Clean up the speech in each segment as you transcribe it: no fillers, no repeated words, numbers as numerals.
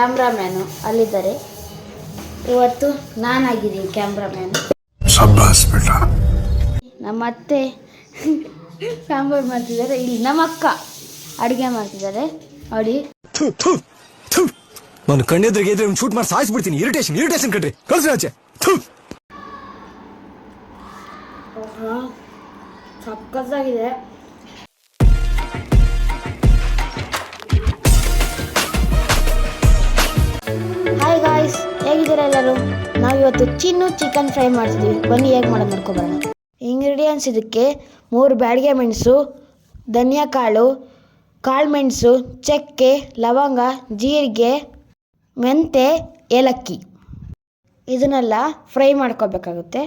Cameraman ಅಲ್ಲಿದ್ದಾರೆ. ಇವತ್ತು ನಾನಾಗಿದ್ದೀನಿ cameraman. ಶಬ್ಬಾಸ್ ಬೇಟ. ನಮ್ಮ ಅತ್ತೆ ಸಾಂಬಾರು ಮಾಡ್ತಿದ್ದಾರೆ, ಇಲ್ಲಿ ನಮ್ಮ ಅಕ್ಕ ಅಡುಗೆ ಮಾಡ್ತಿದ್ದಾರೆ ನೋಡಿ. ನಾನು ಕಣ್ಣೆದ್ರಿಗೆ ಇದ್ರೆ ಒಂದು ಶೂಟ್ ಮಾಡಿ ಸಾಯಿಸ್ಬಿಡ್ತೀನಿ. ಇರಿಟೇಷನ್ ಕಣ್ರಿ, ಕಳ್ಸಿ ಆಚೆ. ಸಕ್ಕತ್ತಾಗಿದೆ. ಹಾಯ್ ಗಾಯ್ಸ್, ಹೇಗಿದ್ದೀರಾ ಎಲ್ಲರೂ? ನಾವಿವತ್ತು ಚಿಕನ್ ಫ್ರೈ ಮಾಡ್ತಿದ್ದೀವಿ. ಬನ್ನಿ ಹೇಗೆ ಮಾಡೋದು ನೋಡ್ಕೊಬರೋಣ. ಇಂಗ್ರೀಡಿಯೆಂಟ್ಸ್ ಇದಕ್ಕೆ 3 ಬ್ಯಾಡಗೆ ಮೆಣಸು, ಧನಿಯಾ ಕಾಳು, ಕಾಳು ಮೆಣಸು, ಚಕ್ಕೆ, ಲವಂಗ, ಜೀರಿಗೆ, ಮೆಂತೆ, ಏಲಕ್ಕಿ. ಇದನ್ನೆಲ್ಲ ಫ್ರೈ ಮಾಡ್ಕೋಬೇಕಾಗುತ್ತೆ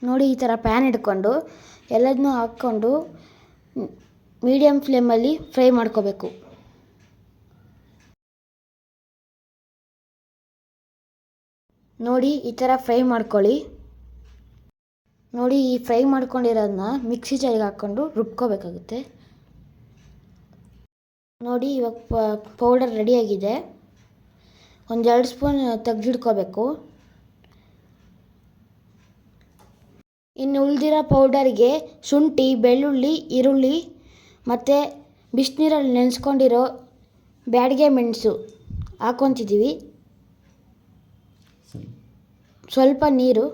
ನೋಡಿ. ಈ ಥರ ಪ್ಯಾನ್ ಇಟ್ಕೊಂಡು ಎಲ್ಲದನ್ನೂ ಹಾಕ್ಕೊಂಡು ಮೀಡಿಯಮ್ ಫ್ಲೇಮಲ್ಲಿ ಫ್ರೈ ಮಾಡ್ಕೋಬೇಕು. ನೋಡಿ ಈ ಥರ ಫ್ರೈ ಮಾಡ್ಕೊಳ್ಳಿ. ನೋಡಿ ಈ ಫ್ರೈ ಮಾಡ್ಕೊಂಡಿರೋದನ್ನ ಮಿಕ್ಸಿ ಜಾರಿಗೆ ಹಾಕ್ಕೊಂಡು ರುಬ್ಕೋಬೇಕಾಗುತ್ತೆ. ನೋಡಿ ಇವಾಗ ಪೌಡರ್ ರೆಡಿಯಾಗಿದೆ. 1-2 ಸ್ಪೂನ್ ತೆಗೆದಿಡ್ಕೋಬೇಕು. ಇನ್ನು ಉಳಿದಿರೋ ಪೌಡರ್ಗೆ ಶುಂಠಿ, ಬೆಳ್ಳುಳ್ಳಿ, ಈರುಳ್ಳಿ ಮತ್ತು ಬಿಸಿನೀರಲ್ಲಿ ನೆನೆಸ್ಕೊಂಡಿರೋ ಬ್ಯಾಡಗೆ ಮೆಣಸು ಹಾಕ್ಕೊತಿದ್ದೀವಿ. ಸ್ವಲ್ಪ ನೀರು.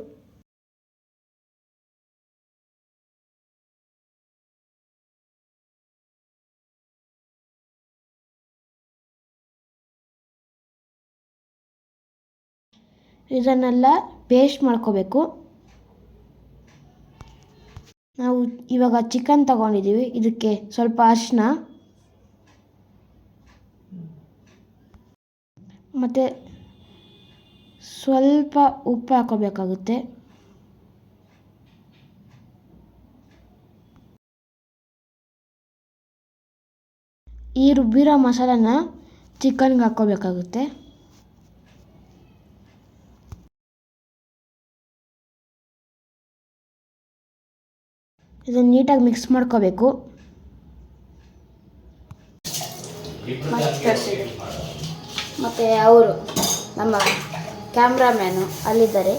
ಇದನ್ನೆಲ್ಲ ಪೇಸ್ಟ್ ಮಾಡ್ಕೋಬೇಕು. ನಾವು ಇವಾಗ ಚಿಕನ್ ತಗೊಂಡಿದ್ದೀವಿ. ಇದಕ್ಕೆ ಸ್ವಲ್ಪ ಅರಿಶಿನ ಮತ್ತು ಸ್ವಲ್ಪ ಉಪ್ಪು ಹಾಕೋಬೇಕಾಗುತ್ತೆ. ಈ ರುಬ್ಬಿರೋ ಮಸಾಲಾನ ಚಿಕನ್ಗೆ ಹಾಕೋಬೇಕಾಗುತ್ತೆ. ಇದನ್ನು ನೀಟಾಗಿ ಮಿಕ್ಸ್ ಮಾಡ್ಕೋಬೇಕು. ಮತ್ತು ಅವರು ನಮ್ಮ ಕ್ಯಾಮ್ರಾಮ್ಯಾನು ಅಲ್ಲಿದ್ದಾರೆ.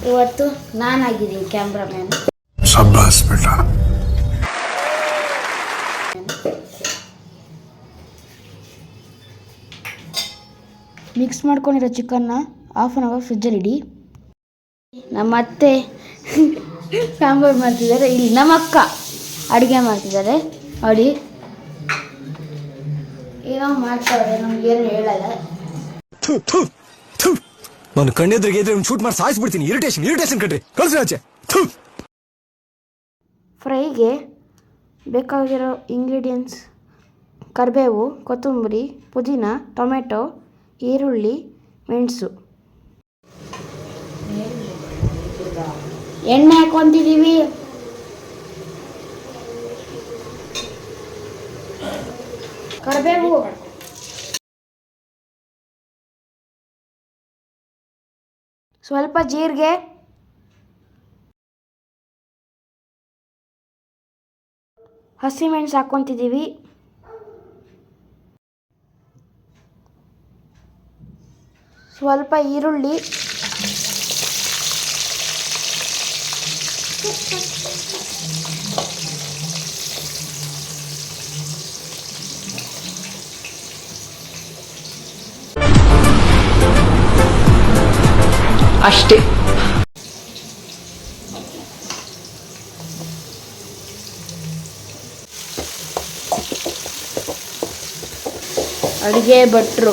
ಇವತ್ತು ನಾನಾಗಿದ್ದೀನಿ ಕ್ಯಾಮ್ರಾಮ್ಯಾನು. ಶಬ್ಬಾಸ್ ಬೇಟ. ಮಿಕ್ಸ್ ಮಾಡ್ಕೊಂಡಿರೋ ಚಿಕನ್ನ 1/2 ಅವರ್ ಫ್ರಿಜ್ಜಲ್ಲಿ ಇಡಿ. ನಮ್ಮ ಅತ್ತೆ ಸಾಂಬಾರು ಮಾಡ್ತಿದ್ದಾರೆ, ಇಲ್ಲಿ ನಮ್ಮ ಅಕ್ಕ ಅಡುಗೆ ಮಾಡ್ತಿದ್ದಾರೆ ನೋಡಿ. ಏನೋ ಮಾಡ್ತಾರೆ, ನಮಗೇನು ಹೇಳಲ್ಲ. ನಾನು ಕಣ್ಣೆದ್ರಿಗೆ ಇದ್ರೆ ಒಂದು ಶೂಟ್ ಮಾಡಿ ಸಾಯಿಸ್ಬಿಡ್ತೀನಿ. ಇರಿಟೇಷನ್ ಕಣ್ರಿ, ಕಳ್ಸಿ ಆಚೆ. ಫ್ರೈಗೆ ಬೇಕಾಗಿರೋ ಇಂಗ್ರೀಡಿಯೆಂಟ್ಸ್: ಕರಿಬೇವು, ಕೊತ್ತಂಬರಿ, ಪುದೀನ, ಟೊಮೆಟೊ, ಈರುಳ್ಳಿ, ಮೆಣಸು. ಎಣ್ಣೆ ಹಾಕ್ಕೊತಿದ್ದೀವಿ. ಕರಿಬೇವು, ಸ್ವಲ್ಪ ಜೀರಿಗೆ, ಹಸಿಮೆಣಸು ಹಾಕ್ಕೊತಿದ್ದೀವಿ. ಸ್ವಲ್ಪ ಈರುಳ್ಳಿ, ಅಷ್ಟೇ. ಅಡುಗೆ ಭಟ್ರು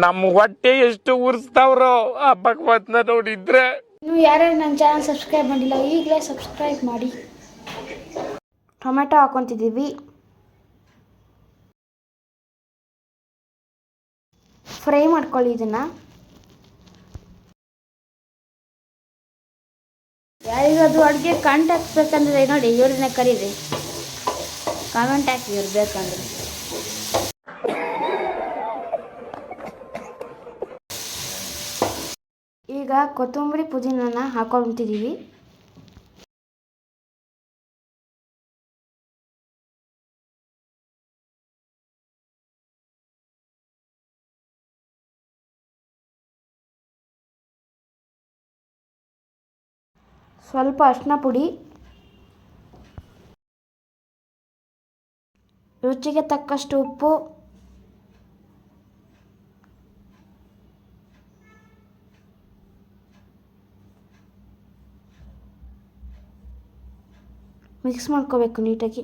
ನಮ್ಮ ಹೊಟ್ಟೆ ಎಷ್ಟು ಉರ್ಸ್ತಾವ್ರೋ ಆ ಭಗವತ್ನ ನೋಡಿದ್ರೆ. ನೀವು ಯಾರ್ಯಾರು ನನ್ನ ಚಾನಲ್ ಸಬ್ಸ್ಕ್ರೈಬ್ ಮಾಡಿಲ್ಲ, ಈಗಲೇ ಸಬ್ಸ್ಕ್ರೈಬ್ ಮಾಡಿ. ಟೊಮೆಟೊ ಹಾಕ್ಕೊತಿದ್ದೀವಿ. ಫ್ರೈ ಮಾಡ್ಕೊಳ್ಳಿ ಇದನ್ನು. ಯಾರಿಗದು ಅಡುಗೆ ಕಾಂಟ್ಯಾಕ್ಟ್ ಬೇಕಂದ್ರೆ ನೋಡಿ, ಇವ್ರನ್ನ ಕರೀರಿ, ಕಾಮೆಂಟ್ ಹಾಕಿ ಇವ್ರು ಬೇಕಂದ್ರೆ. ಈಗ ಕೊತ್ತಂಬರಿ ಪುದೀನನ ಹಾಕೊತಿದ್ದೀವಿ. ಸ್ವಲ್ಪ ಅರಿಶಿನ ಪುಡಿ, ರುಚಿಗೆ ತಕ್ಕಷ್ಟು ಉಪ್ಪು, ಮಿಕ್ಸ್ ಮಾಡ್ಕೋಬೇಕು ನೀಟಾಗಿ.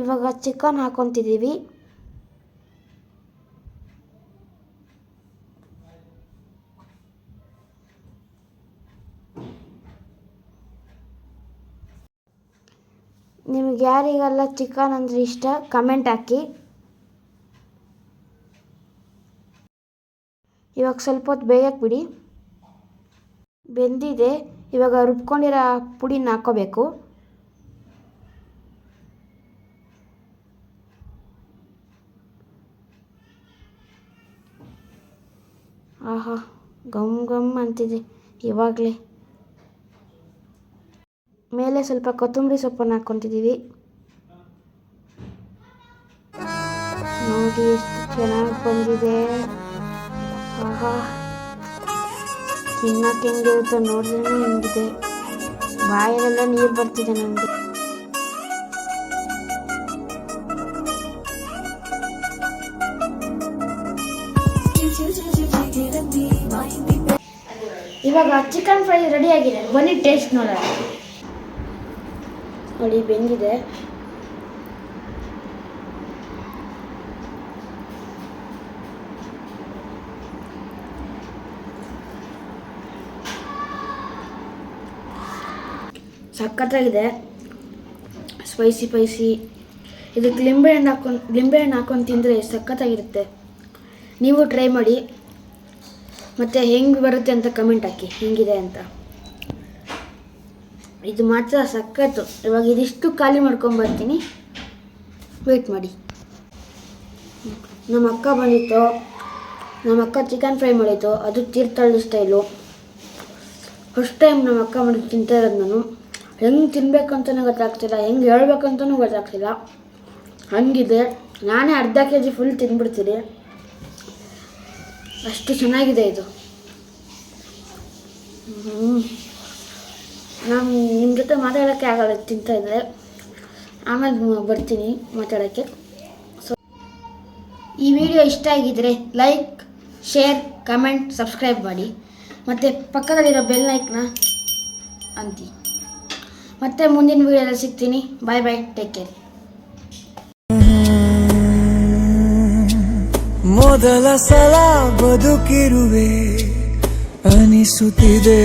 ಇವಾಗ ಚಿಕನ್ ಹಾಕೊತಿದ್ದೀವಿ. ನಿಮ್ಗೆ ಯಾರಿಗೆಲ್ಲ ಚಿಕನ್ ಅಂದರೆ ಇಷ್ಟ ಕಮೆಂಟ್ ಹಾಕಿ. ಇವಾಗ ಸ್ವಲ್ಪ ಹೊತ್ತು ಬೇಯಕ್ಕೆ ಬಿಡಿ. ಬೆಂದಿದೆ. ಇವಾಗ ರುಬ್ಕೊಂಡಿರೋ ಪುಡಿನ ಹಾಕ್ಕೋಬೇಕು. ಆಹಾ, ಗಮ್ ಗಮ್ ಅಂತಿದೆ ಇವಾಗಲೇ. ಮೇಲೆ ಸ್ವಲ್ಪ ಕೊತ್ತಂಬರಿ ಸೊಪ್ಪನ್ನು ಹಾಕ್ಕೊತಿದ್ದೀವಿ. ನೋಡಿ ಎಷ್ಟು ಚೆನ್ನಾಗಿ ಬಂದಿದೆ. ಆಹಾ, ತಿನ್ನಕ್ಕೆ ಹೆಂಗಿರುತ್ತೋ ನೋಡಿದ್ರೆ ಹೆಂಗಿದೆ. ಬಾಯಲ್ಲೆಲ್ಲ ನೀರು ಬರ್ತಿದೆ ನನಗೆ. ಇವಾಗ ಚಿಕನ್ ಫ್ರೈ ರೆಡಿ ಆಗಿದೆ. ಬನ್ನಿ ಟೇಸ್ಟ್ ನೋಡೋಣ. ನೋಡಿ ಬೆಂದಿದೆ. ಸಖತ್ತಾಗಿದೆ, ಸ್ಪೈಸಿ. ಇದಕ್ಕೆ ಲಿಂಬೆಹಣ್ಣು ಹಾಕೊಂಡು ತಿಂದರೆ ಸಖತ್ತಾಗಿರುತ್ತೆ. ನೀವು ಟ್ರೈ ಮಾಡಿ, ಮತ್ತು ಹೆಂಗೆ ಬರುತ್ತೆ ಅಂತ ಕಮೆಂಟ್ ಹಾಕಿ ಹೆಂಗಿದೆ ಅಂತ. ಇದು ಮಾತ್ರ ಸಖತ್ತು. ಇವಾಗ ಇದಿಷ್ಟು ಖಾಲಿ ಮಾಡ್ಕೊಂಬರ್ತೀನಿ, ವೇಟ್ ಮಾಡಿ. ನಮ್ಮ ಅಕ್ಕ ಬಂದಿತ್ತು, ನಮ್ಮ ಅಕ್ಕ ಚಿಕನ್ ಫ್ರೈ ಮಾಡಿತ್ತು. ಅದು ತೀರ್ಥಹಳ್ಳಿ ಸ್ಟೈಲು. ಫಸ್ಟ್ ಟೈಮ್ ನಮ್ಮ ಅಕ್ಕ ಮಾಡಿ ತಿಂತಾ ಇರೋದು ನಾನು. ಹೆಂಗೆ ತಿನ್ಬೇಕಂತನೂ ಗೊತ್ತಾಗ್ತಿಲ್ಲ, ಹೆಂಗೆ ಹೇಳ್ಬೇಕಂತನೂ ಗೊತ್ತಾಗ್ತಿಲ್ಲ, ಹಂಗಿದೆ. ನಾನೇ ಅರ್ಧ kg ಫುಲ್ ತಿಂದ್ಬಿಡ್ತೀನಿ, ಅಷ್ಟು ಚೆನ್ನಾಗಿದೆ ಇದು. ನಾನು ನಿಮ್ಮ ಜೊತೆ ಮಾತಾಡೋಕ್ಕೆ ಆಗಲ್ಲ ತಿಂತಾಯಿದ್ರೆ. ಆಮೇಲೆ ಬರ್ತೀನಿ ಮಾತಾಡೋಕ್ಕೆ. ಸೊ ಈ ವಿಡಿಯೋ ಇಷ್ಟ ಆಗಿದ್ದರೆ ಲೈಕ್, ಶೇರ್, ಕಮೆಂಟ್, ಸಬ್ಸ್ಕ್ರೈಬ್ ಮಾಡಿ. ಮತ್ತು ಪಕ್ಕದಲ್ಲಿರೋ ಬೆಲ್ ಐಕನ್ನ ಅಂತಿ. ಮತ್ತೆ ಮುಂದಿನ ವಿಡಿಯೋದಲ್ಲಿ ಸಿಗ್ತೀನಿ. ಬಾಯ್ ಬಾಯ್, ಟೇಕ್ ಕೇರ್. ಮೊದಲ ಸಲ ಬದುಕಿರುವೆ ಅನಿಸುತ್ತಿದೆ.